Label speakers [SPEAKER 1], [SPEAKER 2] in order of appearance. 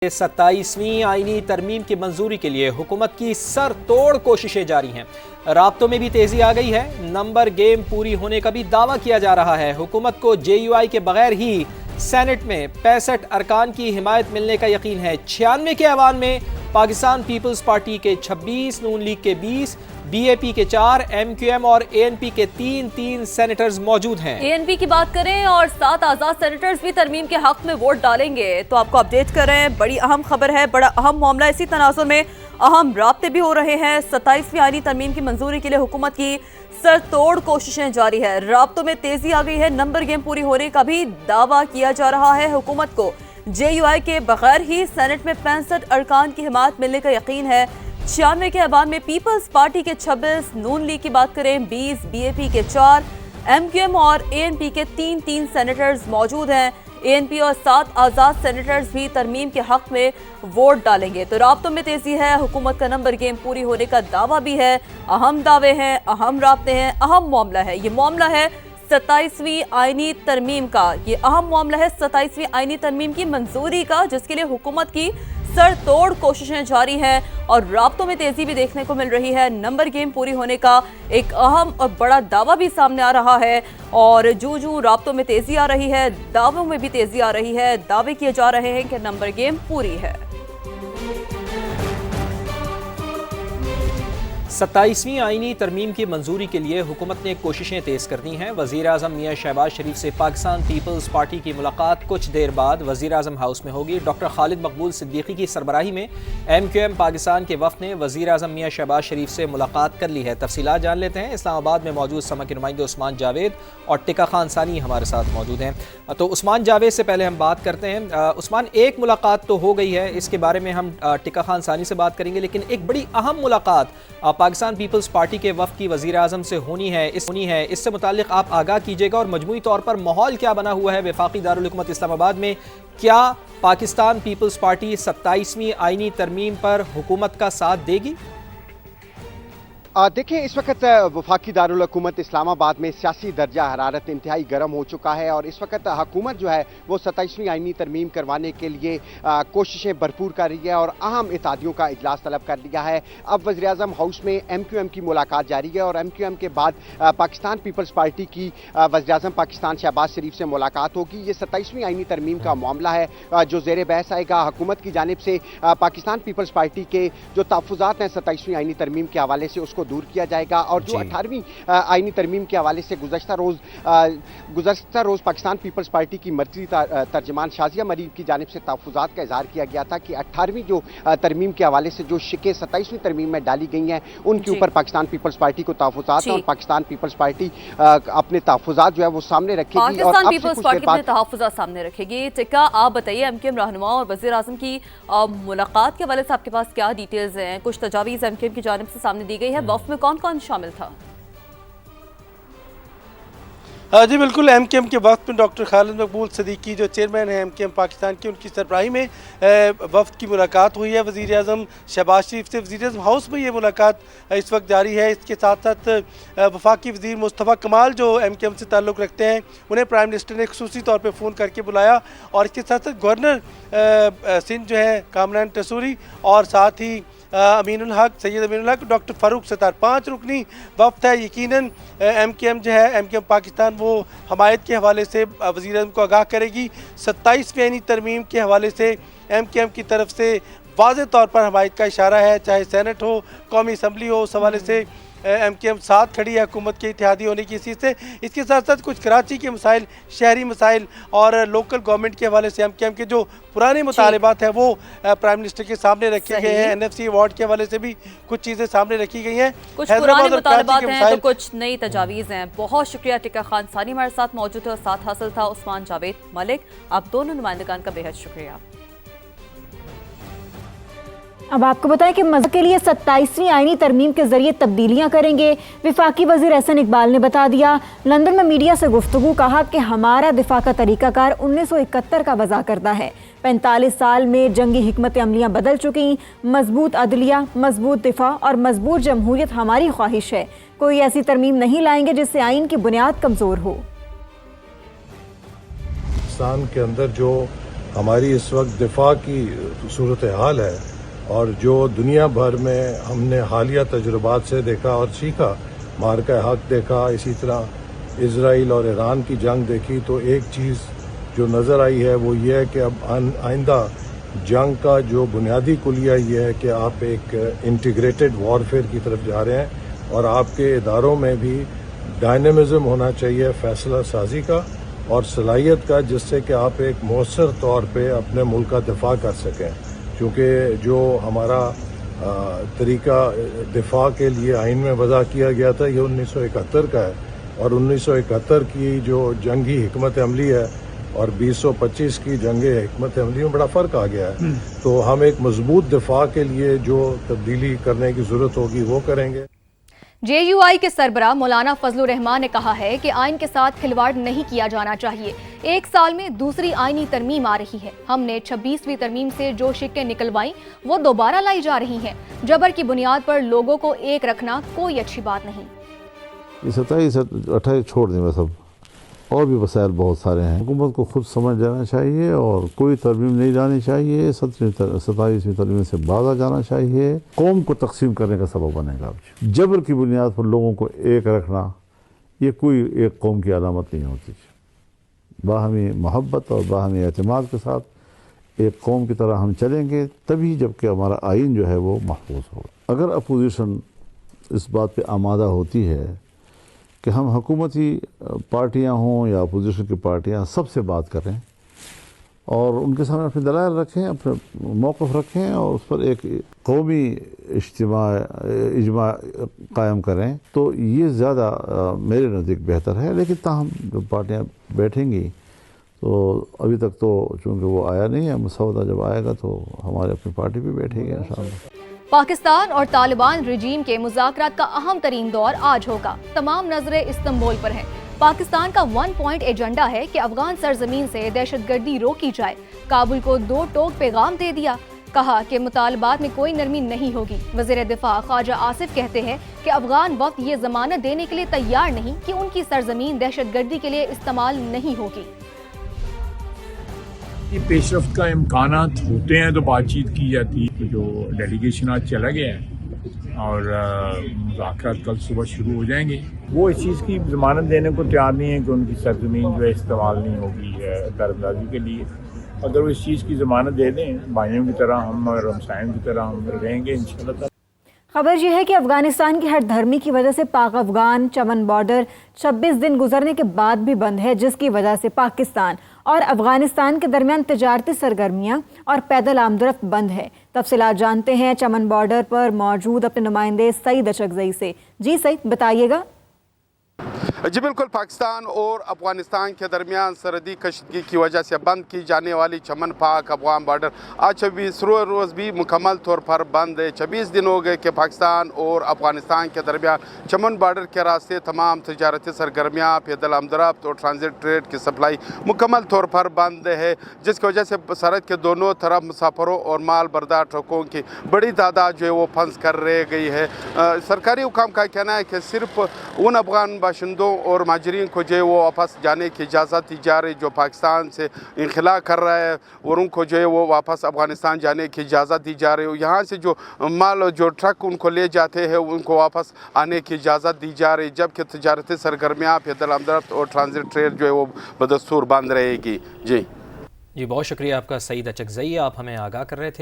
[SPEAKER 1] 27वीं आईनी तरमीम की मंजूरी के लिए हुकूमत की सर तोड़ कोशिशें जारी हैं। राब्तों में भी तेजी आ गई है। नंबर गेम पूरी होने का भी दावा किया जा रहा है। हुकूमत को JUI के बगैर ही सेनेट में 65 अरकान की हिमायत मिलने का यकीन है। 96 के ऐवान में पाकिस्तान पीपल्स पार्टी के 26, नून लीग के 20, BAP के 4, MQM और ANP के 3 सेनेटर्स मौजूद हैं।
[SPEAKER 2] ANP की बात करें और 7 आज़ाद सेनेटर्स भी तरमीम के हक में वोट डालेंगे। तो आपको अपडेट कर रहे हैं, बड़ी अहम खबर है, बड़ा अहम मामला। इसी तनाजुर में अहम राब्ते भी हो रहे हैं। 27वीं आईनी तरमीम की मंजूरी के लिए हुकूमत की सर तोड़ कोशिशें जारी है। राब्तों में तेजी आ गई है। नंबर गेम पूरी होने का भी दावा किया जा रहा है। हुकूमत को JUI के बगैर ही सेनेट में 65 अरकान की हिमायत मिलने का यकीन है। 96 के ऐवान में पीपल्स पार्टी के 26, नून लीग की बात करें 20, BAP के 4, MQM और ANP के 3 सेनेटर्स मौजूद हैं। ANP और 7 आज़ाद सेनेटर्स भी तरमीम के हक में वोट डालेंगे। तो राब्तों में तेजी है। हुकूमत का नंबर गेम पूरी होने का दावा भी है। अहम दावे हैं, अहम राब्ते हैं, अहम मामला है। ये मामला है 27वीं आईनी तरमीम का। ये अहम मामला है 27वीं आईनी तरमीम की मंजूरी का, जिसके लिए हुकूमत की सर तोड़ कोशिशें जारी हैं और राब्तों में तेजी भी देखने को मिल रही है। नंबर गेम पूरी होने का एक अहम और बड़ा दावा भी सामने आ रहा है और जूं राब्तों में तेजी आ रही है, दावों में भी तेजी आ रही है। दावे किए जा रहे हैं कि नंबर गेम पूरी है।
[SPEAKER 1] 27वीं आईनी तरमीम की मंजूरी के लिए हुकूमत ने कोशिशें तेज़ कर दी हैं। वज़ीर आज़म मियां शहबाज शरीफ से पाकिस्तान पीपल्स पार्टी की मुलाकात कुछ देर बाद वज़ीर आज़म हाउस में होगी। डॉक्टर खालिद मकबूल सिद्दीकी की सरबराही में MQM पाकिस्तान के वफ़द ने वज़ीर आज़म मियां शहबाज शरीफ से मुलाकात कर ली है। तफसीलात जान लेते हैं। इस्लामाबाद में मौजूद समा के नुमाइंदे उस्मान जावेद और टिका खान सानी हमारे साथ मौजूद हैं। तो उस्मान जावेद से पहले हम बात करते हैं। उस्मान, एक मुलाकात तो हो गई है, इसके बारे में हम टिका खान सानी से बात करेंगे, लेकिन एक बड़ी अहम मुलाकात पाकिस्तान पीपल्स पार्टी के वफ़द की वज़ीर आज़म से होनी है। इससे मुताल्लिक़ आप आगाह कीजिएगा और मजमूई तौर पर माहौल क्या बना हुआ है वफाकी दारुल हुकूमत इस्लामाबाद में। क्या पाकिस्तान पीपल्स पार्टी 27वीं आईनी तरमीम पर हुकूमत का साथ देगी?
[SPEAKER 3] देखिए, इस वक्त वफाकी दारुल हुकूमत इस्लामाबाद में सियासी दर्जा हरारत इंतहाई गर्म हो चुका है और इस वक्त हुकूमत जो है वो 27वीं आईनी तरमीम करवाने के लिए कोशिशें भरपूर कर रही है और अहम इत्तेहादियों का इजलास तलब कर लिया है। अब वज़ीर आज़म हाउस में MQM की मुलाकात जारी है और MQM के बाद पाकिस्तान पीपल्स पार्टी की वज़ीर आज़म पाकिस्तान शहबाज शरीफ से मुलाकात होगी। ये 27वीं आईनी तरमीम का मामला है जो ज़ेर बहस आएगा। हुकूमत की जानिब से पाकिस्तान पीपल्स पार्टी के जो तहफ़्फ़ुज़ात हैं 27वीं आईनी तरमीम के हवाले से उसको दूर किया जाएगा और जो 18वीं आईनी तरमीम के हवाले से गुज़श्ता रोज़ पाकिस्तान पीपल्स पार्टी की मर्कज़ी तर्जमान शाज़िया मरीब की जानिब से तहफ़्फ़ुज़ात का इज़हार किया गया था कि 18वीं जो तरमीम के हवाले से जो शिकें 27वीं तरमीम में डाली गई हैं उनके ऊपर पाकिस्तान पीपल्स पार्टी को तहफ़्फ़ुज़ात हैं और पाकिस्तान पीपल्स पार्टी अपने तहफ़्फ़ुज़ात जो है वो सामने रखेगी।
[SPEAKER 2] पाकिस्तान पीपल्स पार्टी अपने तहफ़्फ़ुज़ात सामने रखेगी। टिक्का, आप बताइए, MQM रहनुमा और वज़ीर आज़म की मुलाकात के हवाले से आपके पास क्या डिटेल्स हैं? कुछ तजावीज़ MQM की जानिब से सामने दी गई है। वफ़द में कौन कौन शामिल था?
[SPEAKER 4] जी बिल्कुल, MQM के वक्त में डॉक्टर खालिद मकबूल सिद्दीकी जो चेयरमैन है MQM पाकिस्तान की, उनकी सरबराही में वफ़द की मुलाकात हुई है वज़ीर आज़म शहबाज शरीफ से। वज़ीर आज़म हाउस में ये मुलाकात इस वक्त जारी है। इसके साथ साथ वफाकी वज़ीर मुस्तफ़ा कमाल जो MQM से ताल्लुक़ रखते हैं, उन्हें प्राइम मिनिस्टर ने ख़ुसूसी तौर पर फ़ोन करके बुलाया और इसके साथ साथ गवर्नर सिंध जो है कामरान टसूरी और साथ ही अमीनुल हक, सैयद अमीनुल हक, डॉक्टर फ़ारूक सत्तार, 5 रुकनी वफ़द है। यकीनन MQM जो है, MQM पाकिस्तान वो हमायत के हवाले से वज़ीर आज़म को आगाह करेगी। 27वीं आईनी तरमीम के हवाले से MQM की तरफ से वाज़ेह तौर पर हमायत का इशारा है, चाहे सेनेट हो, कौमी असम्बली हो, उस हवाले से MQM साथ खड़ी है हुकूमत के इत्तेहादी होने की हैसियत से। इसके साथ साथ कुछ कराची के मसाइल, शहरी मसाइल और लोकल गवर्नमेंट के हवाले से MQM के जो पुराने मुतालिबात हैं वो प्राइम मिनिस्टर के सामने रखे गए हैं। NFC अवार्ड के हवाले से भी कुछ चीज़ें सामने रखी गई हैं।
[SPEAKER 2] कुछ पुराने मुतालिबात हैं तो कुछ नई तजावीज़ हैं। बहुत शुक्रिया। टिका खान सानी हमारे साथ मौजूद है और साथ हासिल था उस्मान जावेद मलिक। आप दोनों नुमाइंदगान का बेहद शुक्रिया।
[SPEAKER 5] अब आपको बताएं कि मज़े के लिए 27वीं आईनी तरमीम के जरिए तब्दीलियां करेंगे। वफाकी वज़ीर एहसन इकबाल ने बता दिया। लंदन में मीडिया से गुफ्तगू, कहा कि हमारा दिफा का तरीक़ाकार 1971 का वज़ा करता है। 45 साल में जंगी हिकमत अमलियाँ बदल चुकी। मजबूत अदलिया, मजबूत दिफा और मजबूत जमहूरियत हमारी ख्वाहिश है। कोई ऐसी तरमीम नहीं लाएंगे जिससे आइन की बुनियाद कमज़ोर हो।
[SPEAKER 6] पाकिस्तान के अंदर जो ہماری اس وقت دفاع کی صورتحال ہے اور جو دنیا بھر میں ہم نے حالیہ تجربات سے دیکھا اور سیکھا، معرکہ حق دیکھا، اسی طرح اسرائیل اور ایران کی جنگ دیکھی، تو ایک چیز جو نظر آئی ہے وہ یہ ہے کہ اب آئندہ جنگ کا جو بنیادی کلیہ یہ ہے کہ آپ ایک انٹیگریٹڈ وارفیئر کی طرف جا رہے ہیں اور آپ کے اداروں میں بھی ڈائنامزم ہونا چاہیے فیصلہ سازی کا اور صلاحیت کا، جس سے کہ آپ ایک مؤثر طور پہ اپنے ملک کا دفاع کر سکیں، کیونکہ جو ہمارا طریقہ دفاع کے لیے آئین میں وضع کیا گیا تھا یہ 1971 کا ہے، اور 1971 کی جو جنگی حکمت عملی ہے اور 2025 کی جنگ حکمت عملی میں بڑا فرق آ گیا ہے، تو ہم ایک مضبوط دفاع کے لیے جو تبدیلی کرنے کی ضرورت ہوگی وہ کریں گے۔
[SPEAKER 2] JUI کے سربراہ مولانا فضل الرحمان نے کہا ہے کہ آئین کے ساتھ کھلواڑ نہیں کیا جانا چاہیے۔ ایک سال میں دوسری آئینی ترمیم آ رہی ہے، ہم نے 26ویں ترمیم سے جو شکیں نکلوائیں وہ دوبارہ لائی جا رہی ہیں۔ جبر کی بنیاد پر لوگوں کو ایک رکھنا کوئی اچھی بات نہیں۔
[SPEAKER 7] یہ 27 28 چھوڑ دیں بس، اب اور بھی مسائل بہت سارے ہیں۔ حکومت کو خود سمجھ جانا چاہیے اور کوئی ترمیم نہیں لانی چاہیے، 27ویں ترمیم سے باز آ جانا چاہیے۔ قوم کو تقسیم کرنے کا سبب بنے گا۔ جبر کی بنیاد پر لوگوں کو ایک رکھنا یہ کوئی ایک قوم کی علامت نہیں ہوتی۔ باہمی محبت اور باہمی اعتماد کے ساتھ ایک قوم کی طرح ہم چلیں گے، تبھی جب کہ ہمارا آئین جو ہے وہ محفوظ ہوگا۔ اگر اپوزیشن اس بات پہ آمادہ ہوتی ہے کہ ہم حکومتی پارٹیاں ہوں یا اپوزیشن کی پارٹیاں سب سے بات کریں اور ان کے سامنے اپنے دلائل رکھیں، اپنے موقف رکھیں اور اس پر ایک قومی اجماع قائم کریں، تو یہ زیادہ میرے نزدیک بہتر ہے۔ لیکن تاہم جو پارٹیاں بیٹھیں گی تو ابھی تک تو چونکہ وہ آیا نہیں ہے مسودہ، جب آئے گا تو ہمارے اپنی پارٹی بھی بیٹھے گی انشاءاللہ۔
[SPEAKER 2] پاکستان اور طالبان رجیم کے مذاکرات کا اہم ترین دور آج ہوگا۔ تمام نظریں استنبول پر ہیں۔ پاکستان کا 1 پوائنٹ ایجنڈا ہے کہ افغان سرزمین سے دہشت گردی روکی جائے۔ کابل کو 2 ٹوک پیغام دے دیا، کہا کہ مطالبات میں کوئی نرمی نہیں ہوگی۔ وزیر دفاع خواجہ آصف کہتے ہیں کہ افغان وقت یہ ضمانت دینے کے لیے تیار نہیں کہ ان کی سرزمین دہشت گردی کے لیے استعمال نہیں ہوگی۔
[SPEAKER 8] پیش رفت کا امکانات ہوتے ہیں تو بات چیت کی جاتی ہے۔ جو ڈیلیگیشن آج چلا گیا ہے اور مذاکرات کل صبح شروع ہو جائیں گے، وہ اس چیز کی ضمانت دینے کو تیار نہیں ہے کہ ان کی سرزمین جو ہے استعمال نہیں ہوگی درندازی کے لیے۔ اگر وہ اس چیز کی ضمانت دے دیں، بھائیوں کی طرح ہم اور ہمسائیوں کی طرح ہم رہیں گے انشاءاللہ۔
[SPEAKER 5] خبر یہ ہے کہ افغانستان کی ہر دھرمی کی وجہ سے پاک افغان چمن بارڈر 26 دن گزرنے کے بعد بھی بند ہے، جس کی وجہ سے پاکستان اور افغانستان کے درمیان تجارتی سرگرمیاں اور پیدل آمد بند ہے۔ تفصیلات جانتے ہیں چمن بارڈر پر موجود اپنے نمائندے سعید اچکزئی سے۔ جی سعید، بتائیے گا۔
[SPEAKER 9] جی بالکل، پاکستان اور افغانستان کے درمیان سرحدی کشیدگی کی وجہ سے بند کی جانے والی چمن پاک افغان بارڈر آج 26 روز بھی مکمل طور پر بند ہے۔ 26 دن ہو گئے کہ پاکستان اور افغانستان کے درمیان چمن بارڈر کے راستے تمام تجارتی سرگرمیاں، پیدل آمد و رفت اور ٹرانزٹ ٹریڈ کی سپلائی مکمل طور پر بند ہے، جس کی وجہ سے سرحد کے دونوں طرف مسافروں اور مال بردار ٹرکوں کی بڑی تعداد جو ہے وہ پھنس کر رہ گئی ہے۔ سرکاری حکام کا کہنا ہے کہ صرف ان افغان باشندوں اور مہاجرین کو جو ہے وہ واپس جانے کی اجازت دی جا رہی جو پاکستان سے انخلا کر رہا ہے، اور ان کو جو ہے وہ واپس افغانستان جانے کی اجازت دی جا رہی ہے۔ یہاں سے جو مال جو ٹرک ان کو لے جاتے ہیں ان کو واپس آنے کی اجازت دی جا رہی، جبکہ تجارتی سرگرمیاں، پیدل آمد و رفت اور ٹرانزٹ ٹریڈ جو ہے وہ بدستور بند رہے گی۔ جی
[SPEAKER 1] بہت شکریہ آپ کا سعید اچکزئی، آپ ہمیں آگاہ کر رہے تھے۔